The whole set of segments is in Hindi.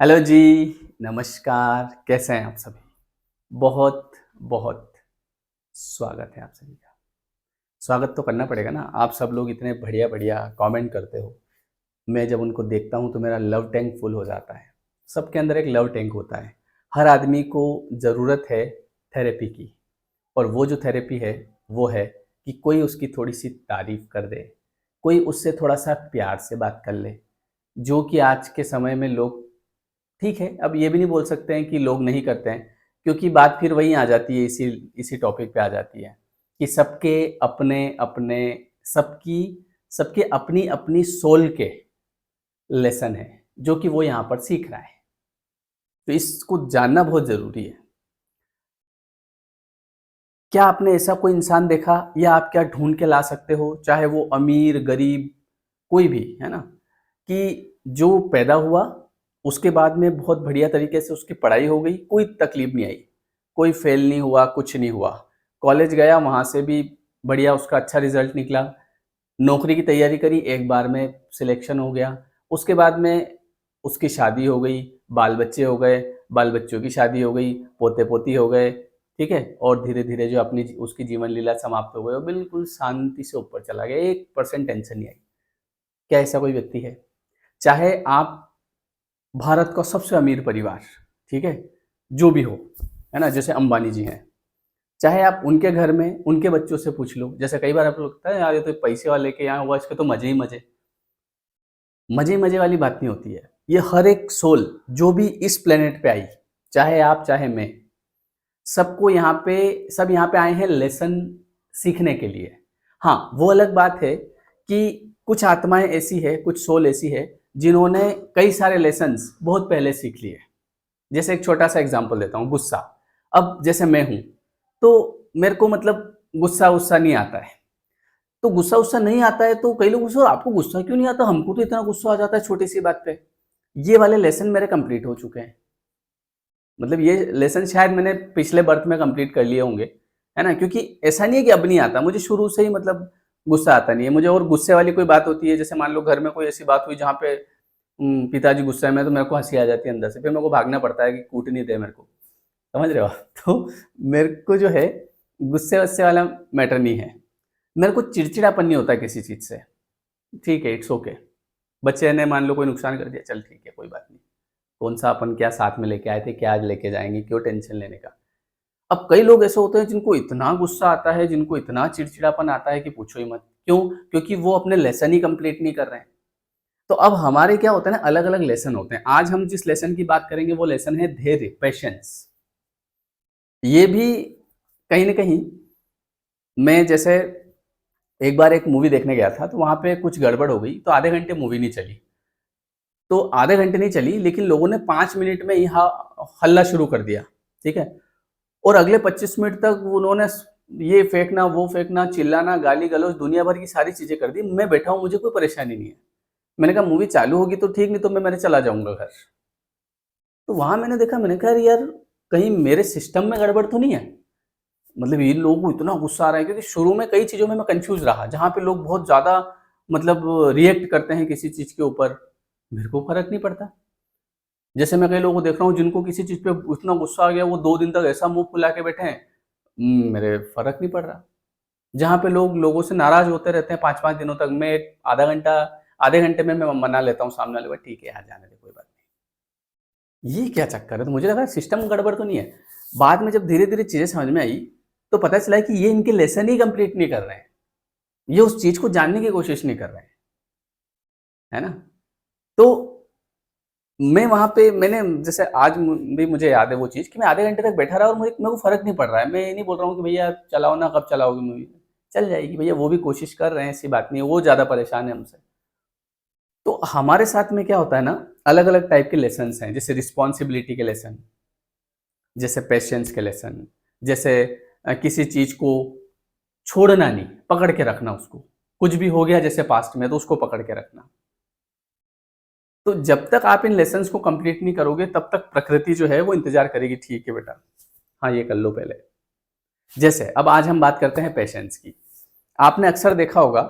हेलो जी, नमस्कार, कैसे हैं आप सभी? बहुत, बहुत स्वागत है आप सभी का। स्वागत तो करना पड़ेगा ना, आप सब लोग इतने बढ़िया-बढ़िया कमेंट करते हो। मैं जब उनको देखता हूँ तो मेरा लव टैंक फुल हो जाता है। सबके अंदर एक लव टैंक होता है। हर आदमी को ज़रूरत है थेरेपी की और वो जो थेरेपी है, वो है कि कोई उसकी थोड़ी-सी तारीफ़ कर दे, कोई उससे थोड़ा-सा प्यार से बात कर ले, जो कि आज के समय में लोग ठीक है, अब ये भी नहीं बोल सकते हैं कि लोग नहीं करते हैं, क्योंकि बात फिर वहीं आ जाती है इसी इसी टॉपिक पे आ जाती है, कि सबके अपने-अपने सबकी सबके अपनी-अपनी सोल के लेसन हैं, जो कि वो यहाँ पर सीख रहा है। तो इसको जानना बहुत ज़रूरी है। क्या आपने ऐसा कोई इंसान देखा या आप क्या ढूँढ के ला सकते हो, चाहे वो अमीर, गरीब, कोई भी, है ना? कि जो पैदा हुआ, उसके बाद में बहुत बढ़िया तरीके से उसकी पढ़ाई हो गई, कोई तकलीफ नहीं आई, कोई फेल नहीं हुआ, कुछ नहीं हुआ। कॉलेज गया, वहाँ से भी बढ़िया उसका अच्छा रिज़ल्ट निकला, नौकरी की तैयारी करी, एक बार में सिलेक्शन हो गया। उसके बाद में उसकी शादी हो गई, बाल-बच्चे हो गए, बाल-बच्चों की शादी हो गई, पोते-पोती हो गए, ठीक है? और धीरे-धीरे जो अपनी उसकी जीवन लीला समाप्त हो गई और बिल्कुल शांति से ऊपर चला गया, 1% टेंशन नहीं आई। क्या ऐसा कोई व्यक्ति है? चाहे आप भारत का सबसे अमीर परिवार, ठीक है? जो भी हो, है ना? जैसे अंबानी जी हैं, चाहे आप उनके घर में उनके बच्चों से पूछ लो, जैसे कई बार आपको लगता है यार ये तो पैसे वाले के यहाँ हुआ, इसके तो मज़े ही मज़े। मज़े ही मज़े वाली बात नहीं होती है। ये हर एक सोल जो भी इस प्लेनेट पे आई, चाहे आप चाहे मैं, सबको यहाँ पे सब यहाँ पे आए हैं लेसन सीखने के लिए। हाँ, वो अलग बात है कि कुछ आत्माएँ ऐसी है, कुछ सोल ऐसी है, जिन्होंने कई सारे लेसन्स बहुत पहले सीख लिए। जैसे एक छोटा-सा एग्ज़ाम्पल देता हूँ, गुस्सा। अब जैसे मैं हूँ, तो मेरे को मतलब गुस्सा-वुस्सा नहीं आता है। तो गुस्सा-वुस्सा नहीं आता है तो कई लोग पूछते हैं, "आपको गुस्सा क्यों नहीं आता? हमको तो इतना गुस्सा आ जाता है छोटी-सी बात पे।" ये वाले लेसन मेरे कंप्लीट हो चुके हैं। मतलब ये लेसन शायद मैंने पिछले बर्थ में कंप्लीट कर लिए होंगे, है ना? क्योंकि ऐसा नहीं है कि अब नहीं आता, मुझे शुरू से ही मतलब गुस्सा आता नहीं है। मुझे और गुस्से वाली कोई बात होती है, जैसे मान लो घर में कोई ऐसी बात हुई जहाँ पे पिताजी गुस्से में हैं, तो मेरे को हँसी आ जाती है अंदर से, फिर मेरे को भागना पड़ता है कि कूट नहीं दे मेरे को, समझ रहे हो? तो मेरे को जो है गुस्से-वुस्से वाला मैटर नहीं है। मेरे को चिड़चिड़ापन नहीं होता किसी चीज़ से, ठीक है, इट्स ओके। बच्चे ने मान लो कोई नुकसान कर दिया, चल ठीक है, कोई बात नहीं। कौन-सा अपन क्या साथ में लेके आए थे, क्या आज लेके जाएँगे, क्यों टेंशन लेने का। अब कई लोग ऐसे होते हैं जिनको इतना गुस्सा आता है, जिनको इतना चिड़चिड़ापन आता है कि पूछो ही मत। क्यों? क्योंकि वो अपने लेसन ही कंप्लीट नहीं कर रहे हैं। तो अब हमारे क्या होता है ना, अलग-अलग लेसन होते हैं। आज हम जिस लेसन की बात करेंगे वो लेसन है धैर्य, पेशेंस। ये भी कहीं न कहीं मैं जैसे एक बार एक मूवी देखने गया था, तो वहाँ पे कुछ गड़बड़ हो गई, तो आधे घंटे मूवी नहीं चली। तो आधे घंटे नहीं चली, लेकिन लोगों ने 5 मिनट में ही हल्ला शुरू कर दिया, ठीक है? और अगले 25 मिनट तक उन्होंने ये फेंकना, वो फेंकना, चिल्लाना, गाली-गलौज दुनिया भर की सारी चीज़ें कर दी। मैं बैठा हूँ, मुझे कोई परेशानी नहीं है। मैंने कहा मूवी चालू होगी तो ठीक, नहीं तो मैं चला जाऊँगा घर। तो वहाँ मैंने देखा, मैंने कहा अरे यार, कहीं मेरे सिस्टम में गड़बड़ तो नहीं है? मतलब ये लोगों को इतना गुस्सा आ रहा है, क्योंकि शुरू में कई चीज़ों में मैं कन्फ्यूज़ रहा, जहाँ पे लोग बहुत ज़्यादा मतलब रिएक्ट करते हैं किसी चीज़ के ऊपर, मेरे को फ़र्क नहीं पड़ता। जैसे मैं कई लोगों को देख रहा हूँ जिनको किसी चीज़ पे इतना गुस्सा आ गया, वो 2 दिन तक ऐसा मुँह फुला के बैठे हैं, मेरे फ़र्क नहीं पड़ रहा। जहाँ पे लोग लोगों से नाराज़ होते रहते हैं 5-5 दिनों तक, मैं एक आधे घंटे में मैं मना लेता हूँ सामने वाले को, ठीक है यार जाने दे, कोई बात नहीं। ये क्या चक्कर है? तो मुझे लगा सिस्टम गड़बड़ तो नहीं है। बाद में जब धीरे-धीरे चीज़ें समझ में आई, तो पता चला कि ये इनके लेसन ही कंप्लीट नहीं कर रहे हैं। ये उस चीज़ को जानने की कोशिश नहीं कर रहे हैं, है ना? तो मैं वहाँ पे मैंने जैसे आज भी मुझे याद है वो चीज़ कि मैं आधे घंटे तक बैठा रहा और मुझे मेरे को फ़र्क नहीं पड़ रहा है। मैं ये नहीं बोल रहा हूँ कि भैया चलाओ ना, कब चलाओगे मूवी? चल जाएगी भैया, वो भी कोशिश कर रहे हैं, ऐसी बात नहीं है, वो ज़्यादा परेशान है हमसे। तो हमारे साथ में क्या होता है ना, अलग-अलग टाइप के लेसन्स हैं, जैसे रिस्पॉन्सिबिलिटी के लेसन, जैसे पेशेंस के लेसन, जैसे किसी चीज़ को छोड़ना नहीं, पकड़ के रखना उसको। कुछ भी हो गया जैसे पास्ट में, तो उसको पकड़ के रखना। तो जब तक आप इन लेसन्स को कंप्लीट नहीं करोगे, तब तक प्रकृति जो है वो इंतज़ार करेगी, ठीक है बेटा, हाँ, ये कर लो पहले। जैसे अब आज हम बात करते हैं पेशेंस की। आपने अक्सर देखा होगा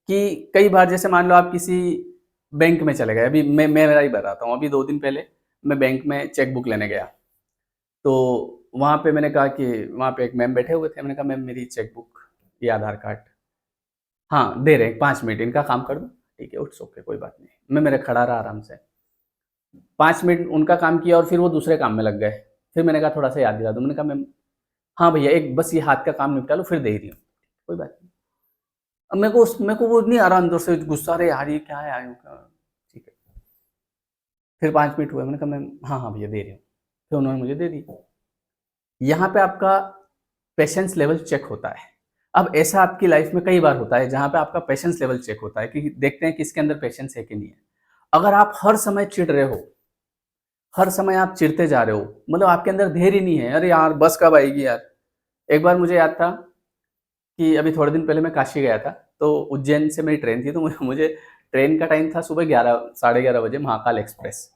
कि कई बार जैसे मान लो आप किसी बैंक में चले गए, अभी मैं मेरा ही बताता हूँ, अभी 2 दिन पहले मैं बैंक में चेक बुक लेने गया, तो वहाँ पे मैंने कहा कि वहाँ पे एक मैम बैठे हुए थे, मैंने कहा मैम मेरी चेक बुक, ये आधार कार्ड। हाँ, दे रहे हैं 5 मिनट, इनका काम कर दूँ? ठीक है, इट्स ओके, कोई बात नहीं। मैं मेरे खड़ा रहा आराम से, 5 मिनट उनका काम किया और फिर वो दूसरे काम में लग गए। फिर मैंने कहा थोड़ा-सा याद दिला दो, मैंने कहा मैम हाँ भैया, एक बस ये हाथ का काम निपटा लो, फिर दे ही रही हूँ, कोई बात नहीं। अब मेरे को वो नहीं आ रहा अंदर से गुस्सा, अरे यार ये क्या है आयु का, ठीक है। फिर 5 मिनट हुए, मैंने कहा मैम हाँ, हाँ भैया दे रही हूँ। फिर उन्होंने मुझे दे दी। यहाँ पे आपका पेशेंस लेवल चेक होता है। अब ऐसा आपकी लाइफ में कई बार होता है जहाँ पे आपका पेशेंस लेवल चेक होता है कि देखते हैं किसके अंदर पेशेंस है कि नहीं है। अगर आप हर समय चिढ़ रहे हो, हर समय आप चिढ़ते जा रहे हो, मतलब आपके अंदर धैर्य नहीं है, अरे यार बस कब आएगी यार। एक बार मुझे याद था कि अभी थोड़े दिन पहले मैं काशी गया था, तो उज्जैन से मेरी ट्रेन थी, तो मुझे ट्रेन का टाइम था सुबह 11 साढ़े 11 बजे, महाकाल एक्सप्रेस।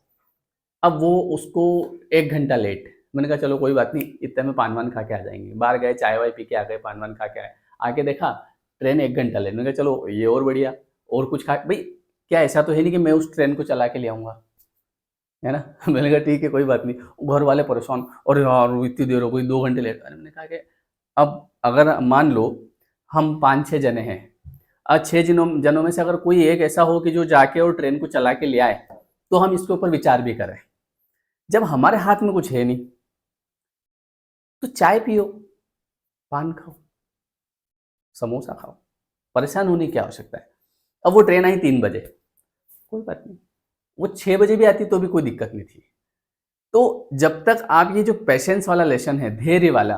अब वो उसको 1 घंटा लेट। मैंने कहा चलो कोई बात नहीं, इतने में पान-वान खा के आ जाएँगे। बाहर गए, चाय-वाय पी के आ गए, पान-वान खा के आए। आके देखा ट्रेन 1 घंटा लेट। मैंने कहा चलो ये और बढ़िया, और कुछ खा भई क्या ऐसा तो है नहीं कि मैं उस ट्रेन को चला के ले आऊँगा, है ना? मैंने कहा ठीक है कोई बात नहीं। घर वाले परेशान, अरे यार इतनी देर हो गई, 2 घंटे लेट। अरे मैंने कहा कि अब अगर मान लो हम 5-6 जने हैं, 6 जनों में से अगर कोई एक ऐसा हो कि जो जाके और ट्रेन को चला के ले आए, तो हम इसके ऊपर विचार भी करें। जब हमारे हाथ में कुछ है नहीं, तो चाय पियो, पान खाओ, समोसा खाओ, परेशान होने की क्या आवश्यकता है। अब वो ट्रेन आई 3 बजे, कोई बात नहीं, वो 6 बजे भी आती तो भी कोई दिक्कत नहीं थी। तो जब तक आप ये जो पेशेंस वाला लेसन है, धैर्य वाला,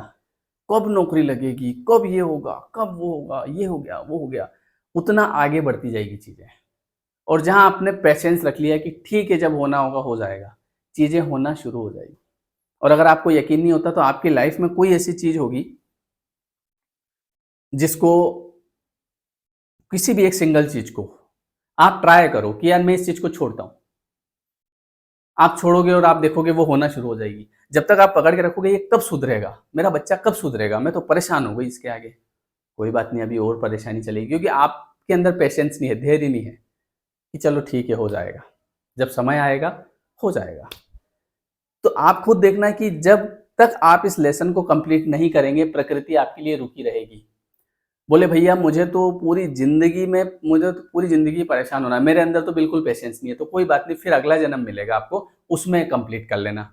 कब नौकरी लगेगी, कब ये होगा, कब वो होगा, ये हो गया, वो हो गया, उतना आगे बढ़ती जाएगी चीज़ें। और जहाँ आपने पेशेंस रख लिया कि ठीक है जब होना होगा हो जाएगा, चीज़ें होना शुरू हो जाएगी। और अगर आपको यकीन नहीं होता तो आपकी लाइफ में कोई ऐसी चीज़ होगी जिसको, किसी भी एक सिंगल चीज़ को आप ट्राई करो कि यार मैं इस चीज़ को छोड़ता हूँ। आप छोड़ोगे और आप देखोगे वो होना शुरू हो जाएगी। जब तक आप पकड़ के रखोगे ये कब सुधरेगा? मेरा बच्चा कब सुधरेगा? मैं तो परेशान हो गई इसके आगे। कोई बात नहीं, अभी और परेशानी चलेगी क्योंकि आपके अंदर पेशेंस नहीं है, धैर्य नहीं है कि चलो ठीक है हो जाएगा। जब समय आएगा, हो जाएगा। तो आप खुद देखना कि जब तक आप इस लेसन को कंप्लीट नहीं करेंगे, प्रकृति आपके लिए रुकी रहेगी। बोले भैया मुझे तो पूरी ज़िंदगी परेशान होना है, मेरे अंदर तो बिल्कुल पेशेंस नहीं है, तो कोई बात नहीं फिर अगला जन्म मिलेगा आपको, उसमें कंप्लीट कर लेना।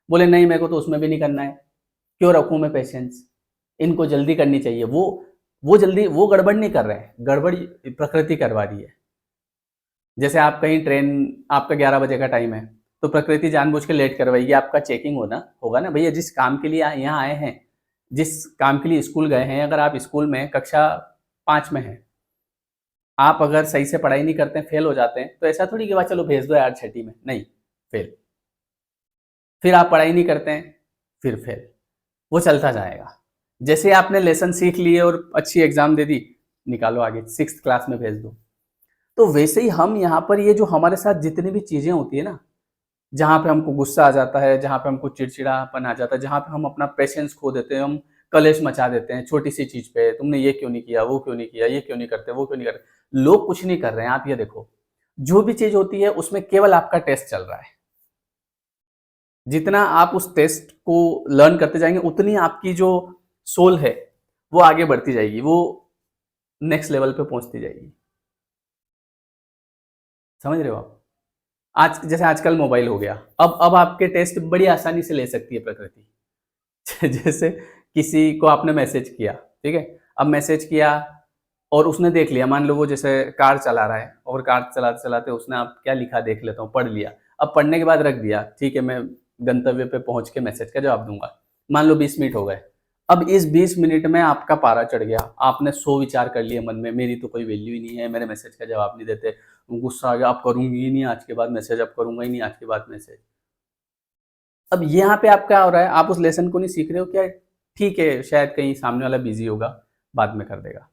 बोले नहीं मेरे को तो उसमें भी नहीं करना है, क्यों रखूँ मैं पेशेंस? इनको जल्दी करनी चाहिए। वो गड़बड़ नहीं कर रहे हैं, गड़बड़ प्रकृति करवा रही है। जैसे आप कहीं ट्रेन, आपका 11 बजे का टाइम है, तो प्रकृति जानबूझ के लेट करवाएगी, आपका चेकिंग होगा ना भैया, जिस काम के लिए यहाँ आए हैं, जिस काम के लिए स्कूल गए हैं, अगर आप स्कूल में कक्षा 5 में हैं, आप अगर सही से पढ़ाई नहीं करते हैं, फेल हो जाते हैं, तो ऐसा थोड़ी कि वाह चलो भेज दो यार छठी में, नहीं, फेल। फिर आप पढ़ाई नहीं करते हैं, फिर फेल, वो चलता जाएगा। जैसे आपने लेसन सीख लिए और अच्छी एग्जाम दे दी, निकालो आगे 6th क्लास में भेज दो। तो वैसे ही हम यहाँ पर ये जो हमारे साथ जितनी भी चीज़ें होती है ना, जहाँ पे हमको गुस्सा आ जाता है, जहाँ पे हमको चिड़चिड़ापन आ जाता है, जहाँ पे हम अपना पेशेंस खो देते हैं, हम कलेश मचा देते हैं छोटी-सी चीज़ पे, तुमने ये क्यों नहीं किया, वो क्यों नहीं किया, ये क्यों नहीं करते, वो क्यों नहीं करते। लोग कुछ नहीं कर रहे हैं, आप ये देखो, जो भी चीज़ होती है उसमें केवल आपका टेस्ट चल रहा है। जितना आप उस टेस्ट को लर्न करते जाएँगे, उतनी आपकी जो सोल है, वो आगे बढ़ती जाएगी, वो नेक्स्ट लेवल पे पहुँचती जाएगी। समझ रहे हो आप? आज जैसे आजकल मोबाइल हो गया, अब आपके टेस्ट बड़ी आसानी से ले सकती है प्रकृति। जैसे किसी को आपने मैसेज किया, ठीक है? अब मैसेज किया और उसने देख लिया, मान लो वो जैसे कार चला रहा है और कार चलाते-चलाते उसने आप क्या लिखा देख लेता हूँ, पढ़ लिया। अब पढ़ने के बाद रख दिया, ठीक है मैं गंतव्य पे पहुँच के मैसेज का जवाब दूँगा। मान लो 20 मिनट हो गए, अब इस 20 मिनट में आपका पारा चढ़ गया, आपने 100 विचार कर लिए मन में, मेरी तो कोई वैल्यू ही नहीं है, मेरे मैसेज का जवाब नहीं देते, गुस्सा आ गया, अब करूँगी ही नहीं आज के बाद मैसेज, अब करूँगा ही नहीं आज के बाद मैसेज। अब यहाँ पे आप क्या हो रहा है, आप उस लेसन को नहीं सीख रहे हो क्या, ठीक है शायद कहीं सामने वाला बिज़ी होगा, बाद में कर देगा।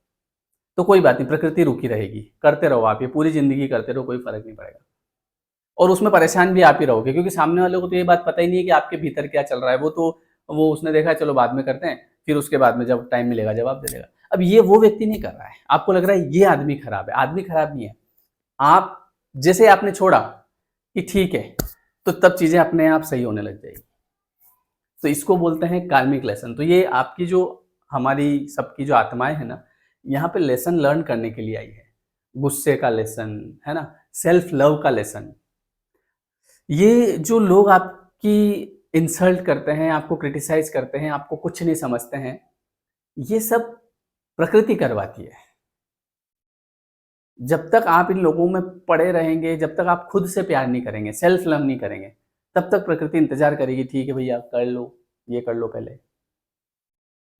तो कोई बात नहीं, प्रकृति रुकी रहेगी, करते रहो आप ये पूरी ज़िंदगी करते रहो, कोई फ़र्क नहीं पड़ेगा। और उसमें परेशान भी आप ही रहोगे क्योंकि सामने वाले को तो ये बात पता ही नहीं है कि आपके भीतर क्या चल रहा है, वो उसने देखा है चलो बाद में करते हैं, फिर उसके बाद में जब टाइम मिलेगा जवाब दे देगा। अब ये वो व्यक्ति नहीं कर रहा है, आपको लग रहा है ये आदमी खराब है, आदमी खराब नहीं है। आप जैसे आपने छोड़ा कि ठीक है तो तब चीज़ें अपने आप सही होने लग जाएगी। तो इसको बोलते हैं कार्मिक लेसन। तो ये आपकी जो हमारी सबकी जो आत्माएँ हैं ना, यहाँ पे लेसन लर्न करने के लिए आई है। गुस्से का लेसन, है ना? सेल्फ लव का लेसन। ये जो लोग आपकी इंसल्ट करते हैं, आपको क्रिटिसाइज़ करते हैं, आपको कुछ नहीं समझते हैं, ये सब प्रकृति करवाती है। जब तक आप इन लोगों में पड़े रहेंगे, जब तक आप खुद से प्यार नहीं करेंगे, सेल्फ लव नहीं करेंगे, तब तक प्रकृति इंतज़ार करेगी, ठीक है भैया कर लो, ये कर लो पहले।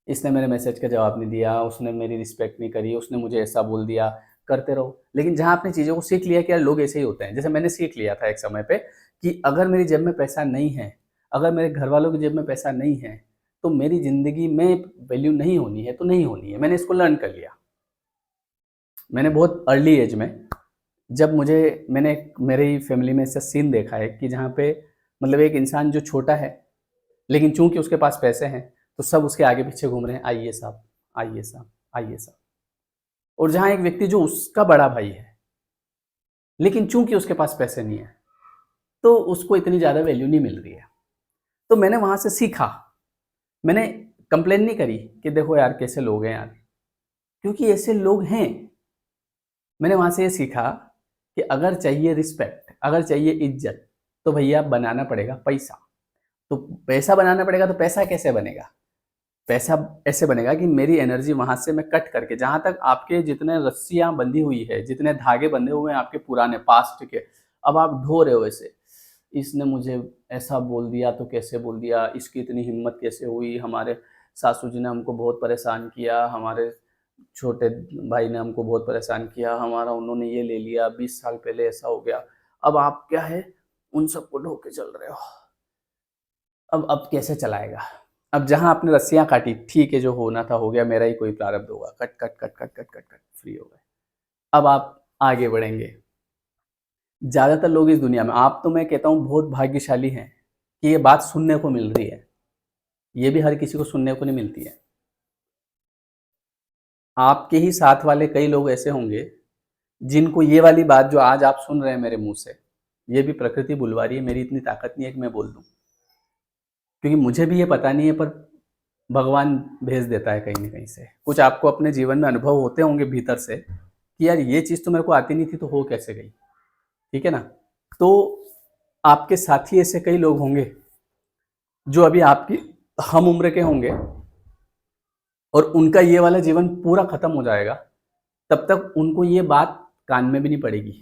इसने मेरे मैसेज का जवाब नहीं दिया, उसने मेरी रिस्पेक्ट नहीं करी, उसने मुझे ऐसा बोल दिया, करते रहो। लेकिन जहाँ आपने चीज़ों को सीख लिया कि यार लोग ऐसे ही होते हैं, जैसे मैंने सीख लिया था एक समय पे कि अगर मेरी जेब में पैसा नहीं है, अगर मेरे घरवालों की जेब में पैसा नहीं है, तो मेरी ज़िंदगी में वैल्यू नहीं होनी है, तो नहीं होनी है। मैंने इसको लर्न कर लिया। मैंने बहुत अर्ली एज में जब मैंने मेरी फैमिली में ऐसा सीन देखा है कि जहाँ पे मतलब एक इंसान जो छोटा है, लेकिन चूँकि उसके पास पैसे हैं, तो सब उसके आगे-पीछे घूम रहे हैं, आइए साहब, आइए साहब, आइए साहब। और जहाँ एक व्यक्ति जो उसका बड़ा भाई है, लेकिन चूँकि उसके पास पैसे नहीं है, तो उसको इतनी ज़्यादा वैल्यू नहीं मिल रही है। तो मैंने वहाँ से सीखा, मैंने कंप्लेन नहीं करी कि देखो यार कैसे लोग हैं यार, क्योंकि ऐसे लोग हैं। मैंने वहाँ से ये सीखा कि अगर चाहिए रिस्पेक्ट, अगर चाहिए इज़्ज़त, तो भैया बनाना पड़ेगा पैसा। तो पैसा बनाना पड़ेगा, तो पैसा कैसे बनेगा? पैसा ऐसे बनेगा कि मेरी एनर्जी वहाँ से मैं कट करके, जहाँ तक आपके जितने रस्सियाँ बंधी हुई है, जितने धागे बंधे हुए हैं आपके पुराने पास्ट के, अब आप ढो रहे हो ऐसे। इसने मुझे ऐसा बोल दिया तो कैसे बोल दिया, इसकी इतनी हिम्मत कैसे हुई, हमारे सासू जी ने हमको बहुत परेशान किया, हमारे छोटे भाई ने हमको बहुत परेशान किया, हमारा उन्होंने ये ले लिया, 20 साल पहले ऐसा हो गया। अब आप क्या है, उन सबको ढो के चल रहे हो। अब कैसे चलाएगा? अब जहाँ आपने रस्सियाँ काटी, ठीक है जो होना था हो गया, मेरा ही कोई प्रारब्ध होगा, cut, cut, cut, cut, cut, cut, cut, free हो गए। अब आप आगे बढ़ेंगे। ज़्यादातर लोग इस दुनिया में, आप तो मैं कहता हूँ बहुत भाग्यशाली हैं कि ये बात सुनने को मिल रही है। ये भी हर किसी को सुनने को नहीं मिलती है। आपके ही साथ वाले कई लोग ऐसे होंगे, जिनको ये वाली बात जो आज आप सुन रहे हैं मेरे मुँह से, ये भी प्रकृति बुलवा रही है, मेरी इतनी ताकत नहीं है कि मैं बोल दूँ। क्योंकि मुझे भी ये पता नहीं है, पर भगवान भेज देता है कहीं न कहीं से। कुछ आपको अपने जीवन में अनुभव होते होंगे भीतर से कि यार ये चीज़ तो मेरे को आती नहीं थी, तो हो कैसे गई? ठीक है ना? तो आपके साथी ऐसे कई लोग होंगे, जो अभी आपकी हम उम्र के होंगे और उनका ये वाला जीवन पूरा खत्म हो जाएगा, तब तक उनको ये बात कान में भी नहीं पड़ेगी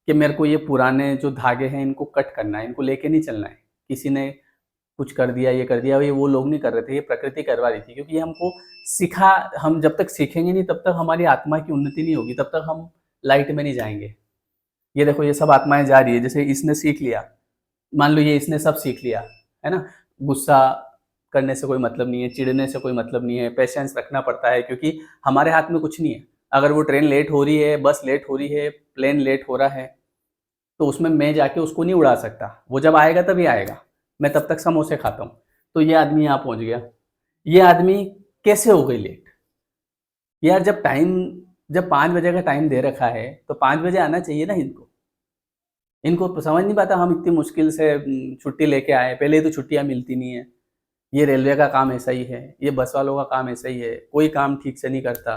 कि मेरे को ये पुराने जो धागे हैं इनको कट करना है, इनको लेके नहीं चलना है। किसी ने कुछ कर दिया, ये कर दिया, ये वो लोग नहीं कर रहे थे, ये प्रकृति करवा रही थी, क्योंकि ये हमको सिखा, हम जब तक सीखेंगे नहीं तब तक हमारी आत्मा की उन्नति नहीं होगी, तब तक हम लाइट में नहीं जाएँगे। ये देखो ये सब आत्माएँ जा रही है, जैसे इसने सीख लिया, मान लो ये इसने सब सीख लिया, है ना? गुस्सा करने से कोई मतलब नहीं है, चिढ़ने से कोई मतलब नहीं है, पेशेंस रखना पड़ता है, क्योंकि हमारे हाथ में कुछ नहीं है। अगर वो ट्रेन लेट हो रही है, बस लेट हो रही है, प्लेन लेट हो रहा है, तो उसमें मैं जाके उसको नहीं उड़ा सकता। वो जब आएगा तभी आएगा। मैं तब तक समोसे खाता हूँ। तो ये आदमी यहाँ पहुँच गया। ये आदमी कैसे हो गई लेट? यार जब 5 बजे का टाइम दे रखा है, तो 5 बजे आना चाहिए ना इनको। इनको समझ नहीं पाता हम इतनी मुश्किल से छुट्टी लेके आए, पहले ही तो छुट्टियाँ मिलती नहीं है। ये रेलवे का काम ऐसा ही है, ये बस वालों का काम ऐसा ही है, कोई काम ठीक से नहीं करता।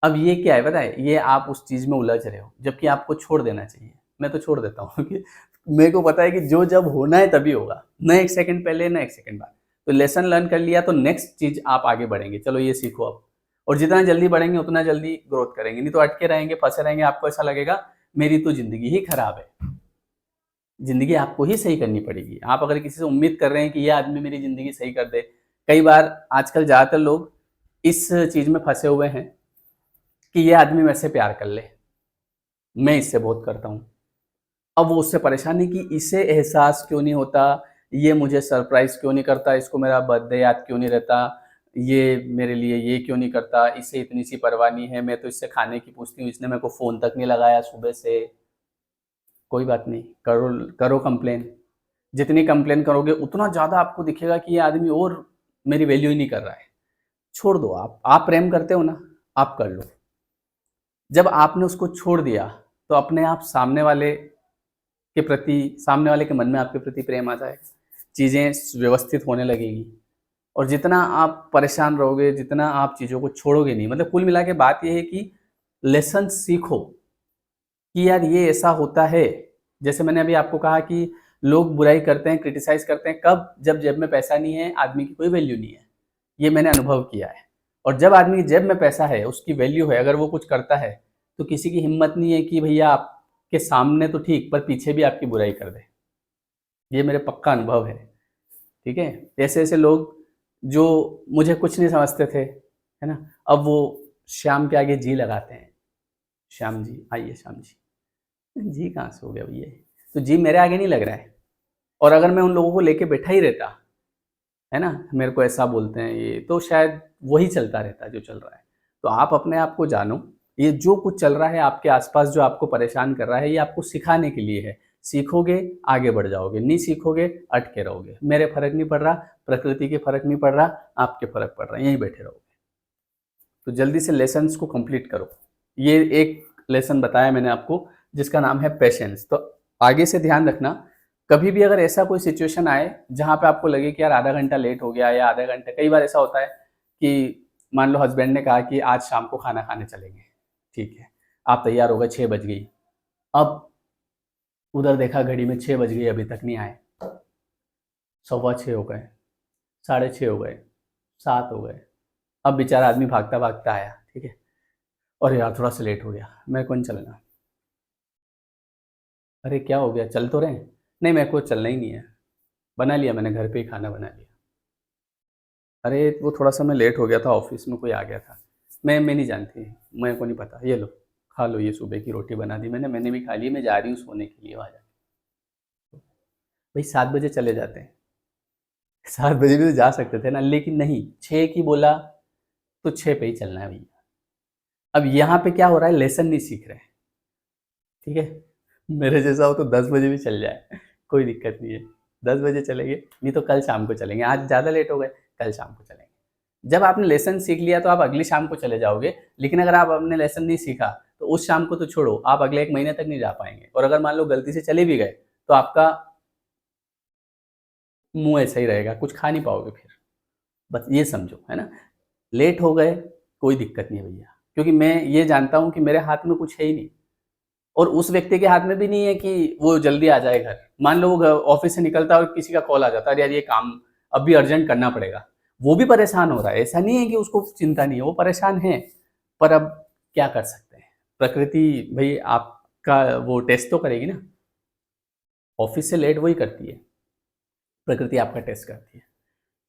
अब ये क्या है पता है? ये आप उस चीज़ में उलझ रहे हो, जबकि आपको छोड़ देना चाहिए। मैं तो छोड़ देता हूँ कि मेरे को पता है कि जो जब होना है तभी होगा, ना 1 सेकंड पहले, ना 1 सेकंड बाद। तो लेसन लर्न कर लिया तो नेक्स्ट चीज़ आप आगे बढ़ेंगे, चलो ये सीखो अब। और जितना जल्दी बढ़ेंगे उतना जल्दी ग्रोथ करेंगे, नहीं तो अटके रहेंगे, फँसे रहेंगे, आपको ऐसा लगेगा मेरी तो ज़िंदगी ही खराब है। ज़िंदगी आपको ही सही करनी पड़ेगी। आप अगर किसी से उम्मीद कर रहे हैं कि ये आदमी मेरी ज़िंदगी सही कर दे, कई बार आजकल ज़्यादातर लोग इस चीज़ में फँसे हुए हैं कि ये आदमी मेरे से प्यार कर ले, मैं इससे बहुत करता हूँ। अब वो उससे परेशान है कि इसे एहसास क्यों नहीं होता, ये मुझे सरप्राइज़ क्यों नहीं करता, इसको मेरा बर्थडे याद क्यों नहीं रहता, ये मेरे लिए ये क्यों नहीं करता, इसे इतनी सी परवाह नहीं है, मैं तो इससे खाने की पूछती हूँ, इसने मेरे को फ़ोन तक नहीं लगाया सुबह से। कोई बात नहीं, करो करो कंप्लेन। जितनी कंप्लेन करोगे उतना ज़्यादा आपको दिखेगा कि ये आदमी और मेरी वैल्यू ही नहीं कर रहा है। छोड़ दो आप प्रेम करते हो ना, आप कर लो। जब आपने उसको छोड़ दिया, तो अपने आप सामने वाले के प्रति, सामने वाले के मन में आपके प्रति प्रेम आ जाएगा, चीज़ें व्यवस्थित होने लगेगी। और जितना आप परेशान रहोगे, जितना आप चीज़ों को छोड़ोगे नहीं, मतलब कुल मिला के बात ये है कि लेसन सीखो कि यार ये ऐसा होता है। जैसे मैंने अभी आपको कहा कि लोग बुराई करते हैं, क्रिटिसाइज़ करते हैं कब? जब जेब में पैसा नहीं है, आदमी की कोई वैल्यू नहीं है। ये मैंने अनुभव किया है। और जब आदमी की जेब में पैसा है, उसकी वैल्यू है, अगर वो कुछ करता है, तो किसी की हिम्मत नहीं है कि भैया आपके सामने तो ठीक, पर पीछे भी आपकी बुराई कर दे। ये मेरे पक्का अनुभव है, ठीक है? ऐसे-ऐसे लोग जो मुझे कुछ नहीं समझते थे, है ना? अब वो श्याम के आगे जी लगाते हैं। श्याम जी, आइए श्याम जी। जी कहाँ से हो गया भैया? तो जी मेरे आगे नहीं लग रहा है। और अगर मैं उन लोगों को लेके बैठा ही रहता, है ना? मेरे को ऐसा बोलते हैं ये, तो शायद वही चलता रहता जो चल रहा है। तो आप अपने आप को जानो, ये जो कुछ चल रहा है आपके आस-पास, जो आपको परेशान कर रहा है, ये आपको सिखाने के लिए है। सीखोगे, आगे बढ़ जाओगे, नहीं सीखोगे, अटके रहोगे। मेरे फ़र्क नहीं पड़ रहा, प्रकृति के फ़र्क नहीं पड़ रहा, आपके फ़र्क पड़ रहा है, यहीं बैठे रहोगे। तो जल्दी से लेसन्स को कंप्लीट करो। ये एक लेसन बताया मैंने आपको, जिसका नाम है पेशेंस। तो आगे से ध्यान रखना, कभी भी अगर ऐसा कोई सिचुएशन आए जहाँ पे आपको लगे कि यार आधा घंटा लेट हो गया, या आधा घंटा, कई बार ऐसा होता है कि मान लो हस्बैंड ने कहा कि आज शाम को खाना खाने चलेंगे, ठीक है, आप तैयार हो गए, 6 बज गई। अब उधर देखा घड़ी में 6 बज गई, अभी तक नहीं आए, 6:15 हो गए, 6:30 हो गए, 7 हो गए। अब बेचारा आदमी भागता भागता आया, ठीक है, और यार थोड़ा सा लेट हो गया, मेरे को नहीं चलना। अरे क्या हो गया, चल तो रहे हैं? नहीं, मेरे को चलना ही नहीं है, बना लिया मैंने, घर पे ही खाना बना लिया। अरे वो थोड़ा सा मैं लेट हो गया था, ऑफिस में कोई आ गया था। मैं नहीं जानती, मेरे को नहीं पता, ये लो खा लो, ये सुबह की रोटी बना दी मैंने भी खा ली, मैं जा रही हूँ सोने के लिए वहाँ जाके। भाई 7 बजे चले जाते हैं, 7 बजे भी तो जा सकते थे ना, लेकिन नहीं, 6 की बोला तो 6 पे ही चलना है भैया। अब यहाँ पे क्या हो रहा है, लेसन नहीं सीख रहे, ठीक है? मेरे जैसा हो तो 10 बजे भी चल जाए, कोई दिक्कत नहीं है। 10 बजे चलेंगे, नहीं तो कल शाम को चलेंगे। आज ज़्यादा लेट हो गए, कल शाम को चलेंगे। जब आपने लेसन सीख लिया तो आप अगली शाम को चले जाओगे, लेकिन अगर आप आपने लेसन नहीं सीखा, तो उस शाम को तो छोड़ो, आप अगले 1 महीने तक नहीं जा पाएँगे। और अगर मान लो गलती से चले भी गए, तो आपका मुँह ऐसा ही रहेगा, कुछ खा नहीं पाओगे फिर। बस ये समझो, है ना? लेट हो गए, कोई दिक्कत नहीं है भैया, क्योंकि मैं ये जानता हूँ कि मेरे हाथ में कुछ है ही नहीं। और उस व्यक्ति के हाथ में भी नहीं है कि वो जल्दी आ जाए घर। मान लो वो ऑफिस से निकलता है और किसी का कॉल आ जाता है, अरे यार ये काम अभी अर्जेंट करना पड़ेगा। वो भी परेशान हो रहा है, ऐसा नहीं है कि उसको चिंता नहीं है, वो परेशान है। पर अब क्या कर सकते हैं? प्रकृति भई आपका वो टेस्ट तो करेगी ना। ऑफिस से लेट वही करती है, प्रकृति आपका टेस्ट करती है।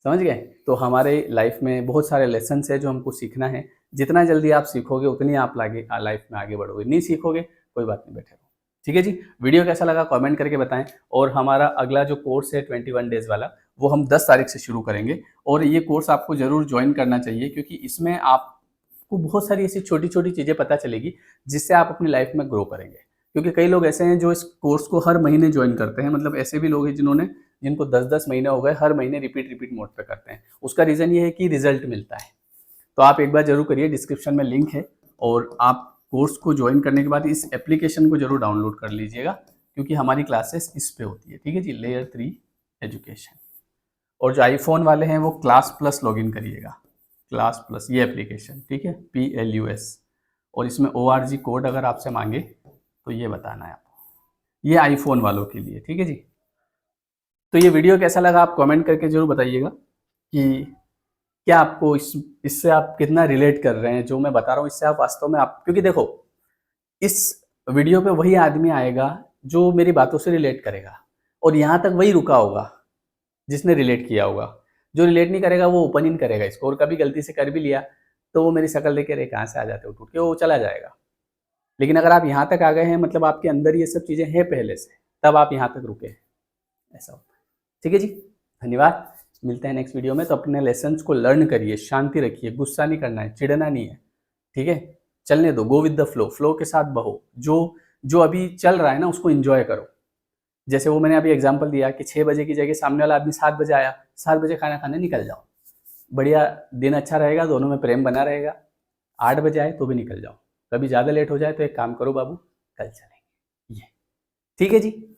समझ गए? तो हमारे लाइफ में बहुत सारे लेसन्स हैं जो हमको सीखना है। जितना जल्दी आप सीखोगे उतनी आप लाइफ में आगे बढ़ोगे। नहीं सीखोगे, कोई बात नहीं, बैठे रहो। ठीक है जी? वीडियो कैसा लगा कमेंट करके बताएँ। और हमारा अगला जो कोर्स है 21 डेज़ वाला, वो हम 10 तारीख से शुरू करेंगे। और ये कोर्स आपको ज़रूर जॉइन करना चाहिए, क्योंकि इसमें आपको बहुत सारी ऐसी छोटी-छोटी चीज़ें पता चलेगी जिससे आप अपनी लाइफ में ग्रो करेंगे। क्योंकि कई लोग ऐसे हैं जो इस कोर्स को हर महीने जॉइन करते हैं, मतलब ऐसे भी लोग हैं जिनको 10-10 महीने हो गए, हर महीने रिपीट मोड पे करते हैं। उसका रीज़न ये है कि रिज़ल्ट मिलता है। तो आप एक बार ज़रूर करिए, डिस्क्रिप्शन में लिंक है, और आप कोर्स को ज्वाइन करने के बाद इस एप्लीकेशन को ज़रूर डाउनलोड कर लीजिएगा, क्योंकि हमारी क्लासेस इस पे होती है। ठीक है जी? Layer 3 education. और जो आईफोन वाले हैं वो क्लास प्लस लॉगिन करिएगा, क्लास प्लस ये एप्लीकेशन, ठीक है, PLUS। और इसमें ORG कोड अगर आपसे मांगे तो ये बताना है आपको, ये आईफोन वालों के लिए। ठीक है जी? तो ये वीडियो कैसा लगा आप कमेंट करके ज़रूर बताइएगा कि क्या आपको इससे आप कितना रिलेट कर रहे हैं, जो मैं बता रहा हूँ इससे आप वास्तव में आप, क्योंकि देखो इस वीडियो पे वही आदमी आएगा जो मेरी बातों से रिलेट करेगा, और यहाँ तक वही रुका होगा जिसने रिलेट किया होगा। जो रिलेट नहीं करेगा वो ओपन इन करेगा इसको, और कभी गलती से कर भी लिया तो वो मेरी शक्ल देख के, अरे कहाँ से आ जाते हो टूट के, वो चला जाएगा। लेकिन अगर आप यहाँ तक आ गए हैं, मतलब आपके अंदर ये सब चीज़ें हैं पहले से, तब आप यहाँ तक रुके हैं, ऐसा होता है। ठीक है जी? धन्यवाद। मिलते हैं नेक्स्ट वीडियो में। तो अपने लेसन्स को लर्न करिए, शांति रखिए, गुस्सा नहीं करना है, चिढ़ना नहीं है। ठीक है? चलने दो, go with the flow, flow के साथ बहो। जो अभी चल रहा है ना, उसको एंजॉय करो। जैसे वो मैंने अभी एग्जांपल दिया कि 6 बजे की जगह सामने वाला आदमी 7 बजे आया, 7 बजे खाना खाने निकल जाओ। बढ़िया, दिन अच्छा रहेगा, दोनों में प्रेम बना रहेगा। 8 बजे आए तो भी निकल जाओ। कभी ज़्यादा लेट हो जाए तो एक काम करो बाबू, कल चलेंगे। ये ठीक है जी?